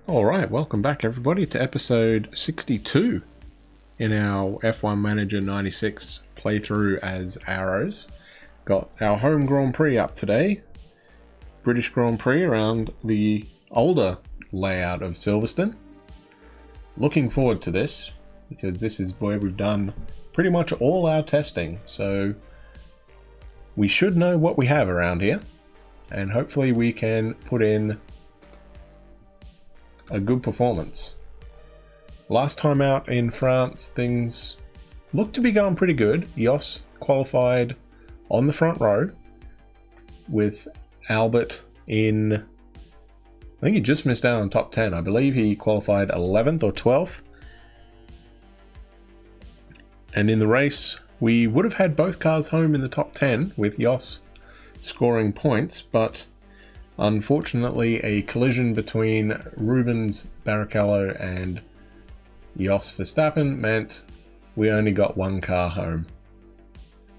Alright, welcome back everybody to episode 62 in our F1 Manager 96 playthrough as Arrows. Got our home Grand Prix up today. British Grand Prix around the older layout of Silverstone. Looking forward to this because this is where we've done pretty much all our testing. So we should know what we have around here and hopefully we can put in a good performance. Last time out in France, things looked to be going pretty good. Jos qualified on the front row with Albert in, I think he just missed out on top 10. I believe he qualified 11th or 12th. And in the race, we would have had both cars home in the top 10 with Jos scoring points, but unfortunately, a collision between Rubens Barrichello and Jos Verstappen meant we only got one car home,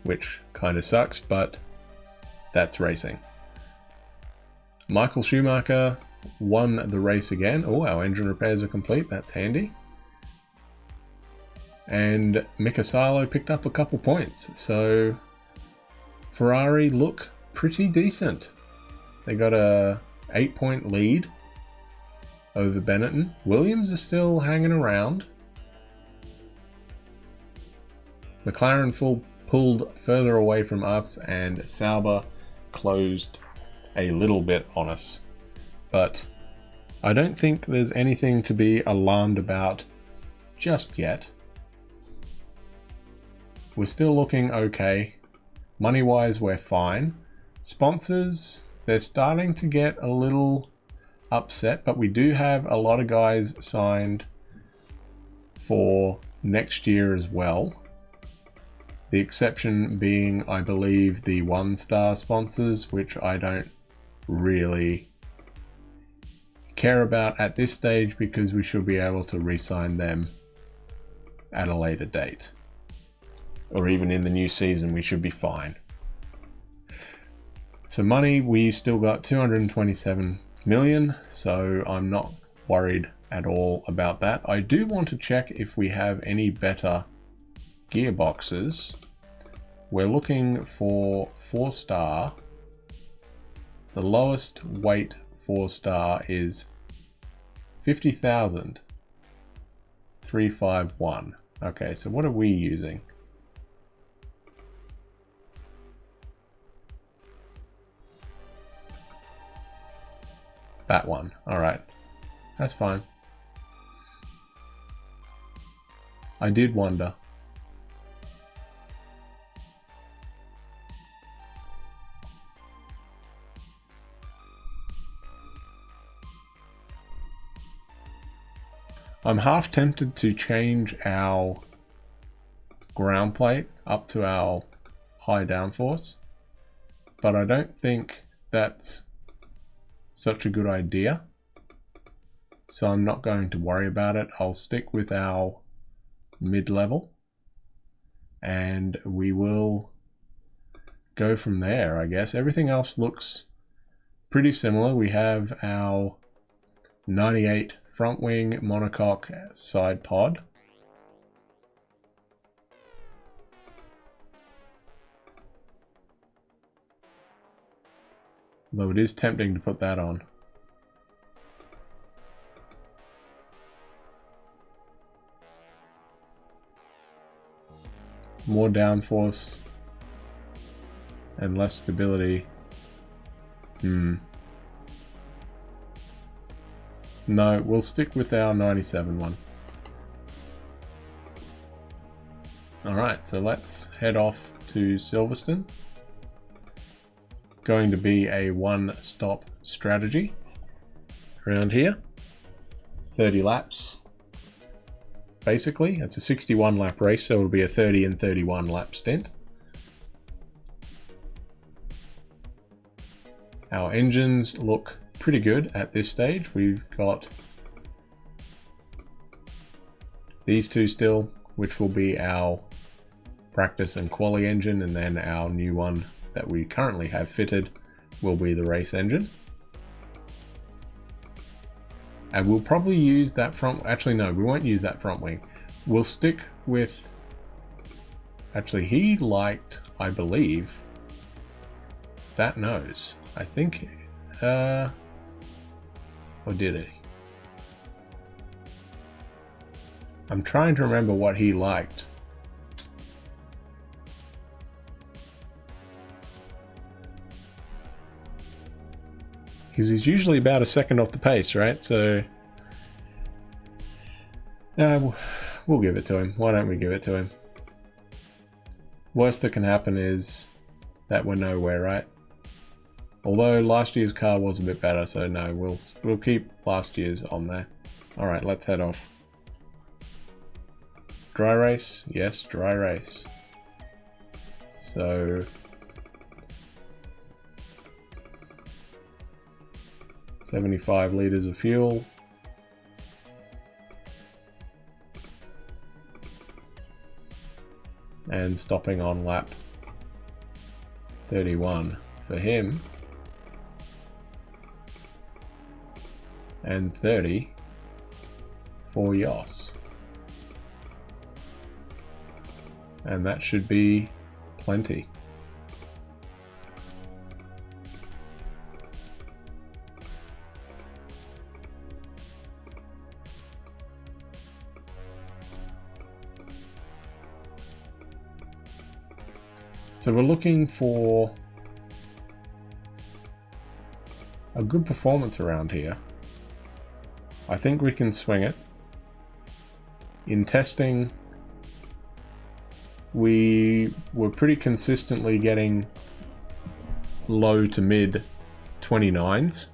which kind of sucks, but that's racing. Michael Schumacher won the race again. Oh, our engine repairs are complete. That's handy. And Mika Salo picked up a couple points, so Ferrari look pretty decent. They got a 8-point lead over Benetton. Williams is still hanging around. McLaren pulled further away from us and Sauber closed a little bit on us. But I don't think there's anything to be alarmed about just yet. We're still looking okay. Money-wise, we're fine. Sponsors, they're starting to get a little upset, but we do have a lot of guys signed for next year as well. The exception being, I believe, the one-star sponsors, which I don't really care about at this stage because we should be able to re-sign them at a later date. Or even in the new season, we should be fine. So money, we still got 227 million, so I'm not worried at all about that. I do want to check if we have any better gearboxes. We're looking for 4-star. The lowest weight 4-star is 50,000. 351. Okay, so what are we using? That one. Alright. That's fine. I did wonder. I'm half tempted to change our ground plate up to our high downforce, but I don't think that's such a good idea, so I'm not going to worry about it. I'll stick with our mid-level and we will go from there, I guess. Everything else looks pretty similar. We have our 98 front wing monocoque side pod. Though it is tempting to put that on. More downforce and less stability. No, we'll stick with our 97 one. Alright, so let's head off to Silverstone. Going to be a one-stop strategy around here. 30 laps. Basically, it's a 61 lap race, so it'll be a 30 and 31 lap stint. Our engines look pretty good at this stage. We've got these two still, which will be our practice and quali engine, and then our new one that we currently have fitted will be the race engine. And we'll probably use that front... Actually, no, we won't use that front wing. We'll stick with... Actually, he liked, I believe, that nose. I think... Or did he? I'm trying to remember what he liked. Because he's usually about a second off the pace, right? So... we'll give it to him. Why don't we give it to him? Worst that can happen is that we're nowhere, right? Although last year's car was a bit better, so no, we'll keep last year's on there. Alright, let's head off. Dry race? Yes, dry race. So... 75 liters of fuel. And stopping on lap 31 for him. And 30 for Yoss. And that should be plenty. So we're looking for a good performance around here. I think we can swing it. In testing, we were pretty consistently getting low to mid 29s.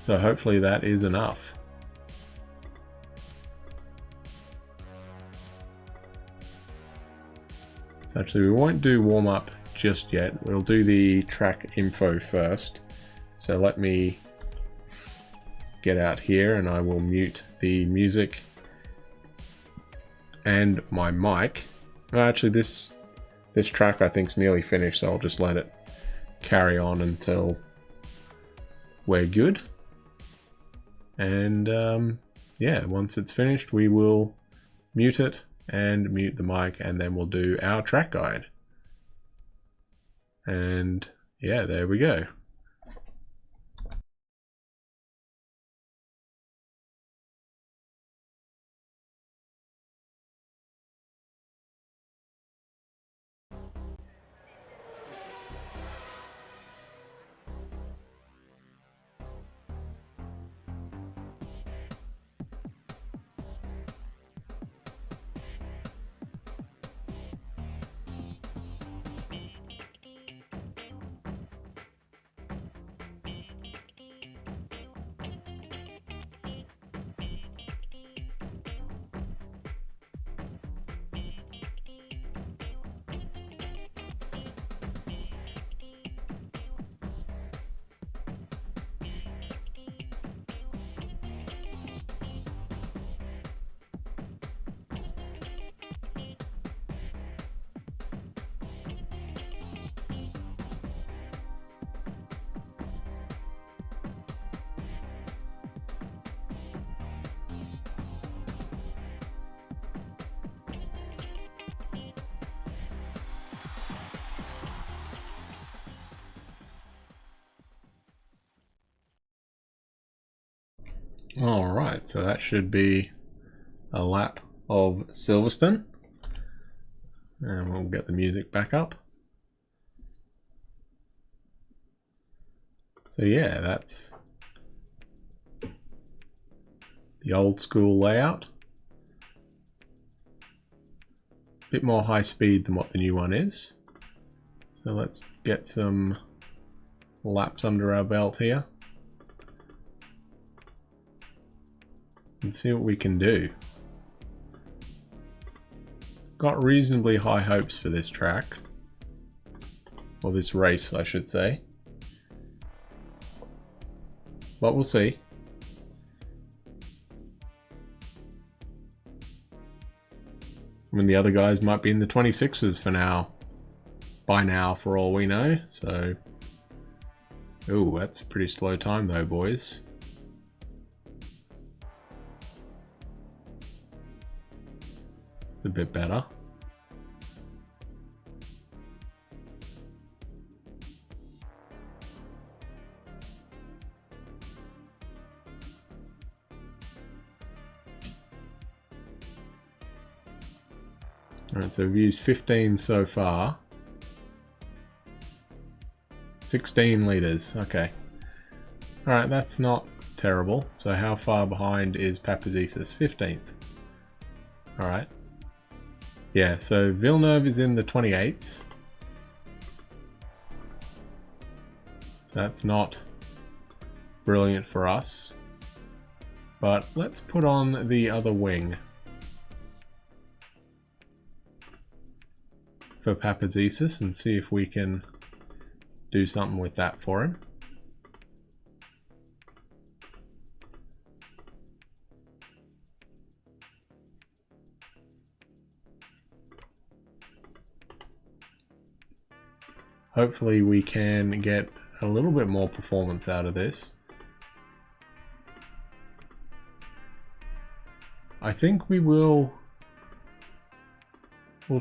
So hopefully that is enough. So actually we won't do warm up just yet. We'll do the track info first. So let me get out here and I will mute the music and my mic. Actually this track I think is nearly finished, so I'll just let it carry on until we're good. And yeah, once it's finished we will mute it and mute the mic, and then we'll do our track guide. And yeah, there we go. Alright, so that should be a lap of Silverstone. And we'll get the music back up. So yeah, that's the old school layout. A bit more high speed than what the new one is. So let's get some laps under our belt here. And see what we can do. Got reasonably high hopes for this track. Or this race, I should say. But we'll see. I mean, the other guys might be in the 26s for now. By now, for all we know, so... Ooh, that's a pretty slow time though, boys. It's a bit better. Alright, so we've used 15 so far. 16 litres, okay. Alright, that's not terrible. So how far behind is Papazisis? 15th. Alright. Yeah, so Villeneuve is in the 28s. So that's not brilliant for us. But let's put on the other wing for Papazisis and see if we can do something with that for him. Hopefully we can get a little bit more performance out of this. I think we'll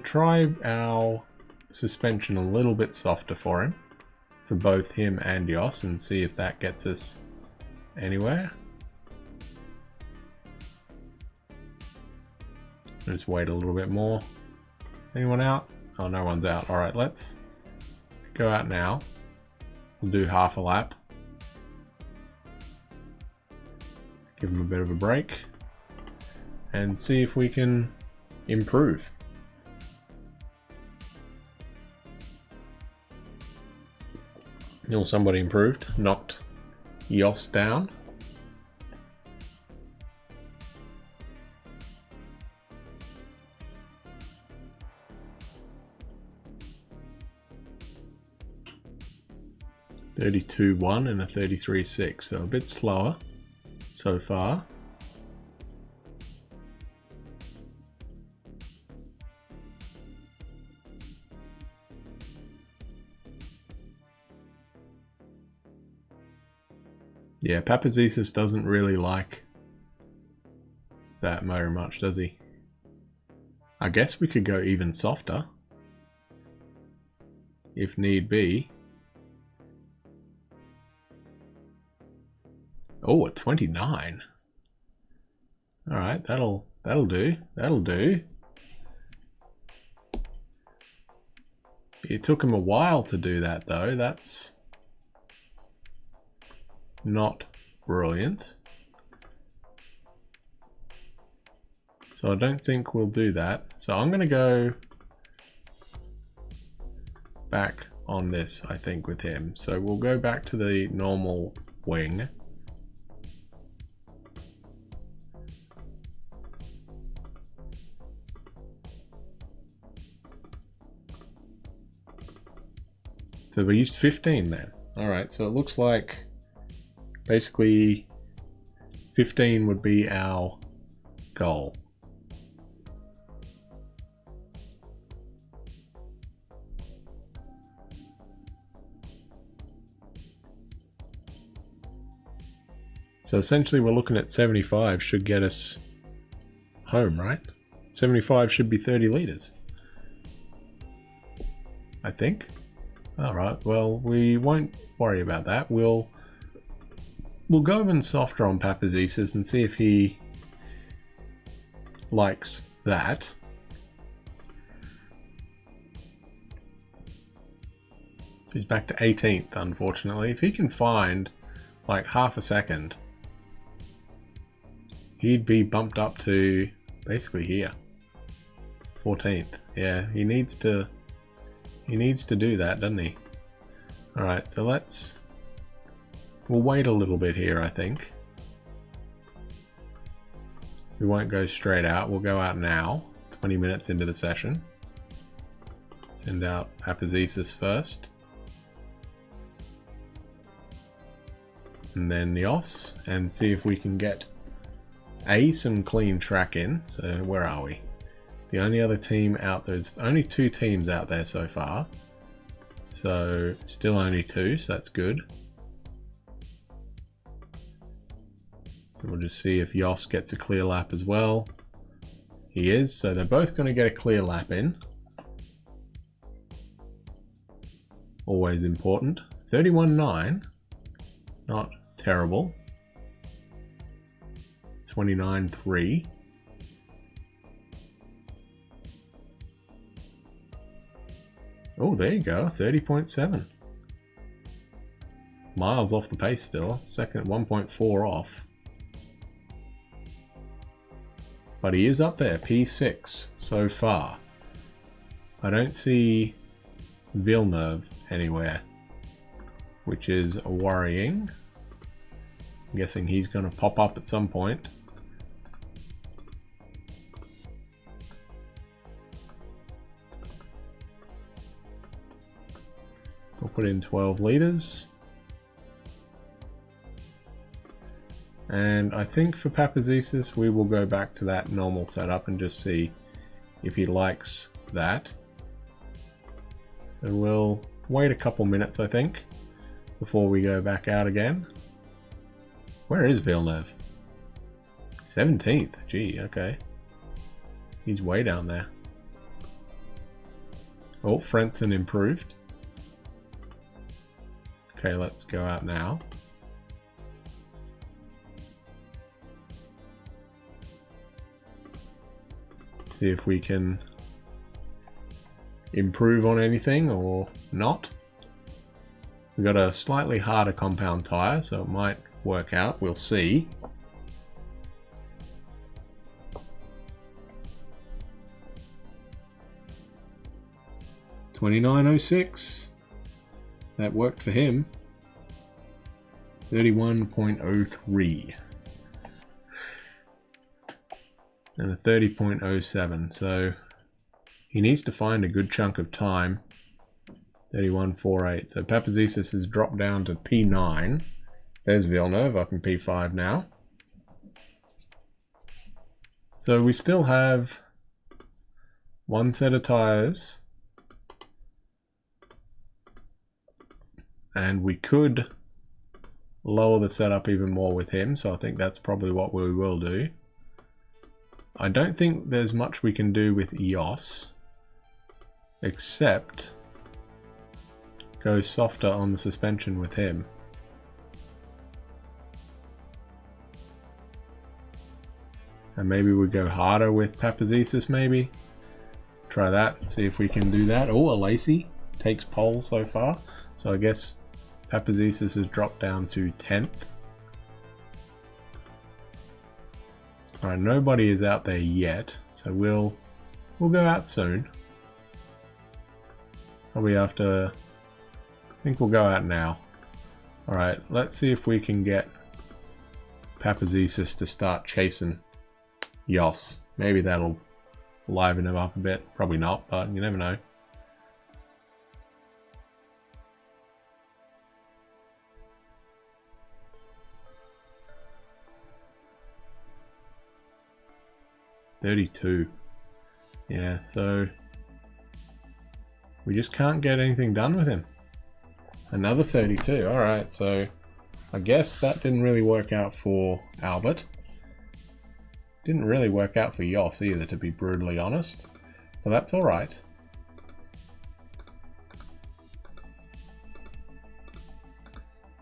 try our suspension a little bit softer for him, for both him and Jos, and see if that gets us anywhere. Just wait a little bit more. Anyone out? Oh, no one's out. Alright, let's go out now. We'll do half a lap. Give him a bit of a break. And see if we can improve. Oh, somebody improved. Knocked Jos down. (32.1) and a 33.6, so a bit slower so far. Yeah, Papazisis doesn't really like that very much, does he? I guess we could go even softer, if need be. Oh, a 29. Alright, that'll do. That'll do. It took him a while to do that though. That's not brilliant. So I don't think we'll do that. So I'm going to go back on this, I think, with him. So we'll go back to the normal wing. So we used 15 then. Alright, so it looks like basically 15 would be our goal. So essentially we're looking at 75 should get us home, right? 75 should be 30 litres, I think. Alright, well, we won't worry about that. We'll go even softer on Papazisis and see if he likes that. He's back to 18th, unfortunately. If he can find like half a second, he'd be bumped up to basically here. 14th. Yeah, he needs to do that, doesn't he? Alright, so we'll wait a little bit here, I think. We won't go straight out, we'll go out now, 20 minutes into the session. Send out Papazisis first. And then Jos, and see if we can get some clean track in. So where are we? The only other team out there's only 2 teams out there so far. So still only 2, so that's good. So we'll just see if Jos gets a clear lap as well. He is, so they're both going to get a clear lap in. Always important. 31.9, not terrible. 29.3. Oh, there you go, 30.7. Miles off the pace still, second 1.4 off. But he is up there, P6 so far. I don't see Villeneuve anywhere, which is worrying. I'm guessing he's going to pop up at some point. We'll put in 12 liters. And I think for Papazisis, we will go back to that normal setup and just see if he likes that. So we'll wait a couple minutes, I think, before we go back out again. Where is Villeneuve? 17th. Gee, okay. He's way down there. Oh, Frentzen improved. Okay, let's go out now. See if we can improve on anything or not. We've got a slightly harder compound tyre, so it might work out. We'll see. $29.06. That worked for him. 31.03. And a 30.07. So he needs to find a good chunk of time. 31.48. So Papazisis has dropped down to P9. There's Villeneuve up in P5 now. So we still have one set of tyres. And we could lower the setup even more with him. So I think that's probably what we will do. I don't think there's much we can do with Jos, except go softer on the suspension with him. And maybe we go harder with Papazisis maybe. Try that, see if we can do that. Oh, a Lacey takes pole so far. So I guess Papazisis has dropped down to 10th. Alright, nobody is out there yet, so we'll go out soon. Probably after, I think we'll go out now. Alright, let's see if we can get Papazisis to start chasing Jos. Maybe that'll liven him up a bit. Probably not, but you never know. $32. Yeah, so we just can't get anything done with him. Another 32. Alright, so I guess that didn't really work out for Albert. Didn't really work out for Jos either, to be brutally honest. But that's alright.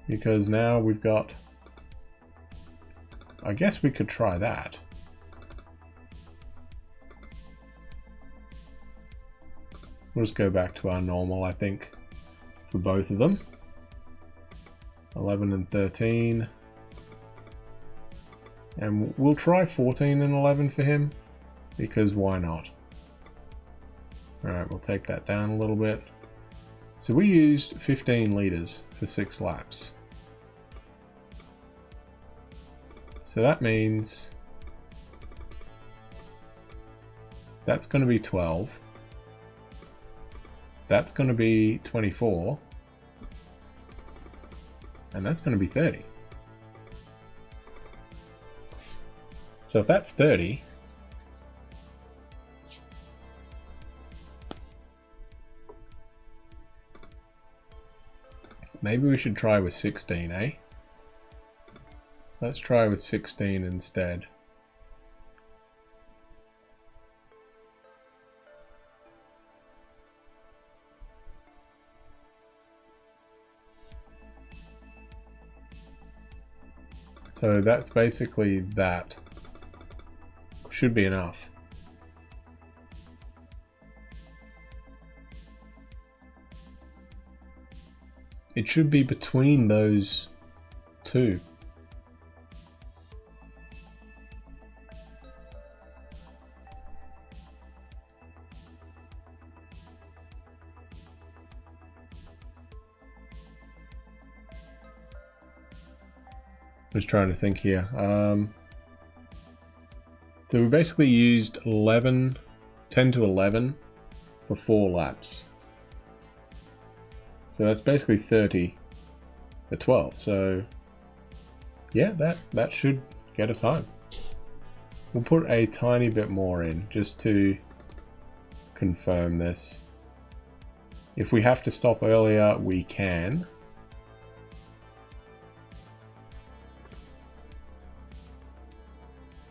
Because now we've got... I guess we could try that. We'll just go back to our normal, I think, for both of them. 11 and 13. And we'll try 14 and 11 for him, because why not? Alright, we'll take that down a little bit. So we used 15 litres for 6 laps. So that means that's going to be 12. That's going to be 24. And that's going to be 30. So if that's 30, maybe we should try with 16, eh? Let's try with 16 instead. So that's basically that. Should be enough. It should be between those two. Just trying to think here. So we basically used 10 to 11 for 4 laps. So that's basically 30 for 12. So yeah, that should get us home. We'll put a tiny bit more in just to confirm this. If we have to stop earlier, we can.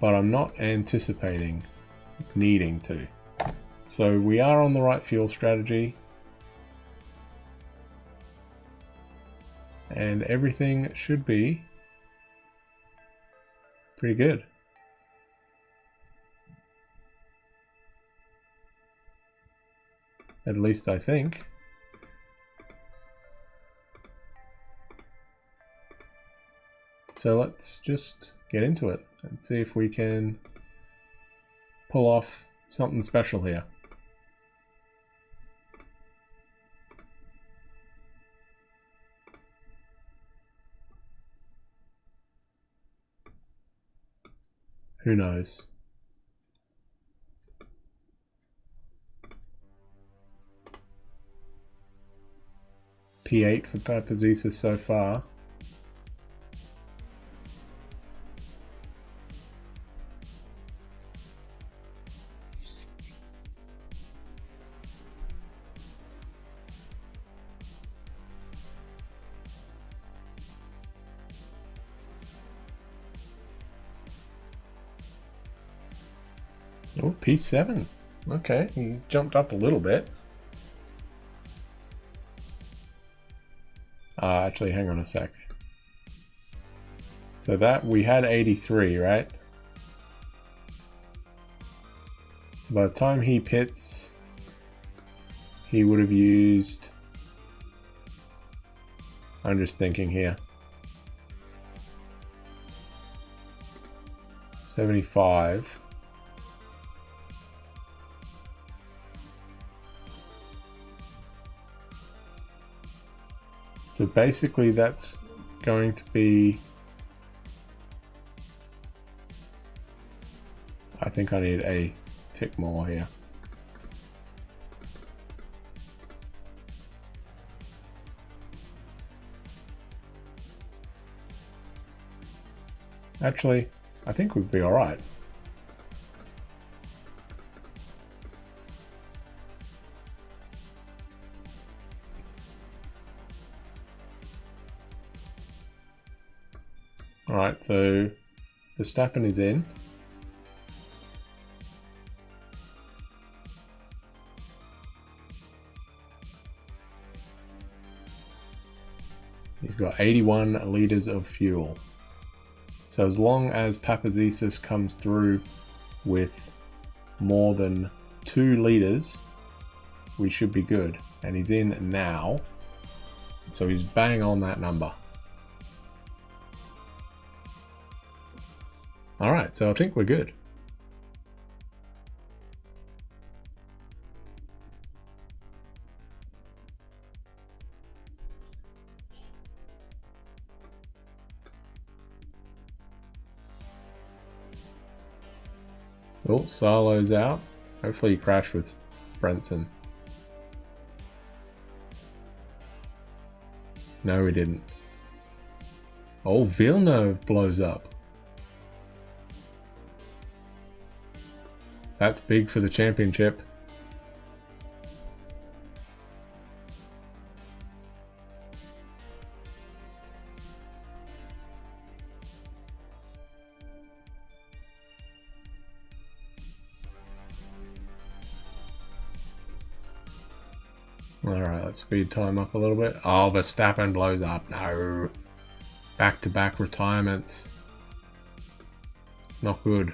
But I'm not anticipating needing to. So we are on the right fuel strategy. And everything should be pretty good. At least I think. So let's just get into it and see if we can pull off something special here. Who knows? P8 for Papazisa so far. Oh, P7. Okay, he jumped up a little bit. Actually, hang on a sec. So that, we had 83, right? By the time he pits, he would have used... I'm just thinking here. 75. So basically that's going to be... I think I need a tick more here. Actually, I think we'd be alright. Alright, so Verstappen is in. He's got 81 litres of fuel. So as long as Papazisas comes through with more than 2 litres, we should be good. And he's in now. So he's bang on that number. Alright, so I think we're good. Oh, Salo's out. Hopefully he crashed with Brenton. No, he didn't. Oh, Villeneuve blows up. That's big for the championship. Alright, let's speed time up a little bit. Oh, Verstappen blows up. No. Back-to-back retirements. Not good.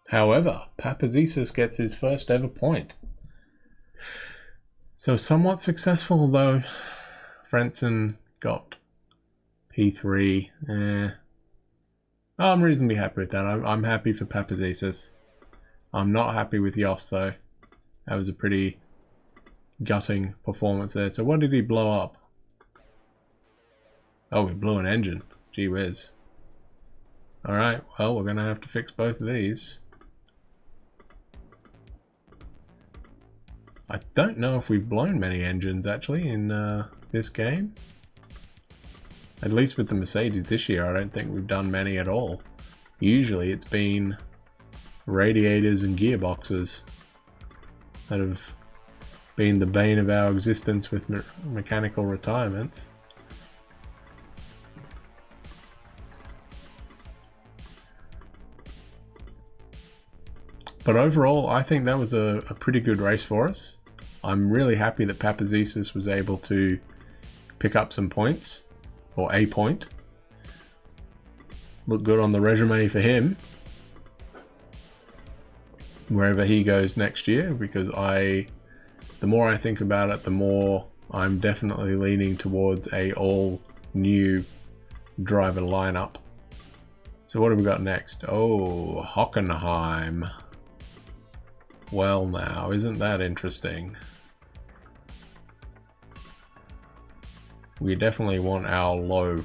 However, Papazisis gets his first ever point. So somewhat successful, though. Frentzen got P3. I'm reasonably happy with that. I'm happy for Papazisis. I'm not happy with Yost, though. That was a pretty gutting performance there. So what did he blow up? Oh, he blew an engine. Gee whiz. Alright, well, we're going to have to fix both of these. I don't know if we've blown many engines, actually, in this game. At least with the Mercedes this year, I don't think we've done many at all. Usually it's been radiators and gearboxes that have been the bane of our existence with mechanical retirements. But overall, I think that was a pretty good race for us. I'm really happy that Papazisis was able to pick up some points, or a point. Look good on the resume for him, wherever he goes next year, because the more I think about it, the more I'm definitely leaning towards a all new driver lineup. So what have we got next? Oh, Hockenheim. Well now, isn't that interesting? We definitely want our low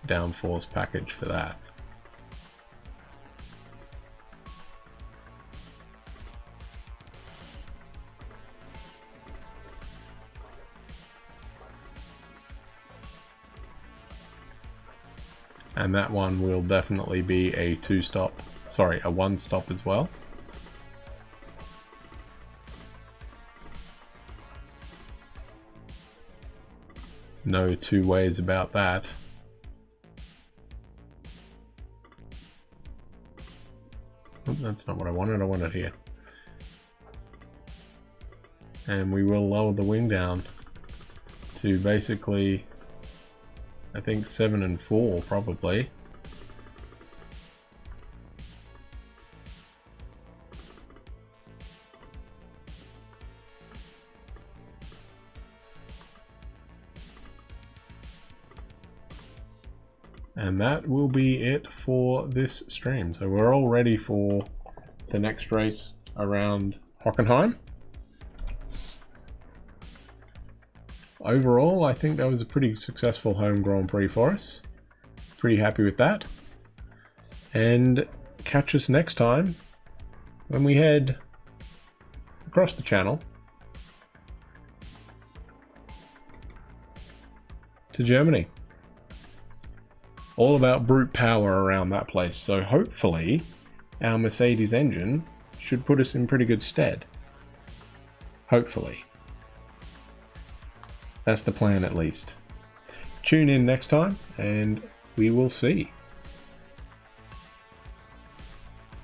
downforce package for that. And that one will definitely be a a one stop as well. No two ways about that. Oh, that's not what I wanted. I wanted here. And we will lower the wing down to basically, I think 7 and 4 probably. And that will be it for this stream. So we're all ready for the next race around Hockenheim. Overall, I think that was a pretty successful home Grand Prix for us. Pretty happy with that. And catch us next time when we head across the channel to Germany. All about brute power around that place, so hopefully our Mercedes engine should put us in pretty good stead. Hopefully. That's the plan at least. Tune in next time and we will see.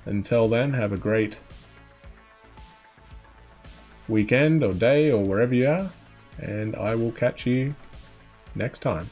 Until then, have a great weekend or day or wherever you are, and I will catch you next time.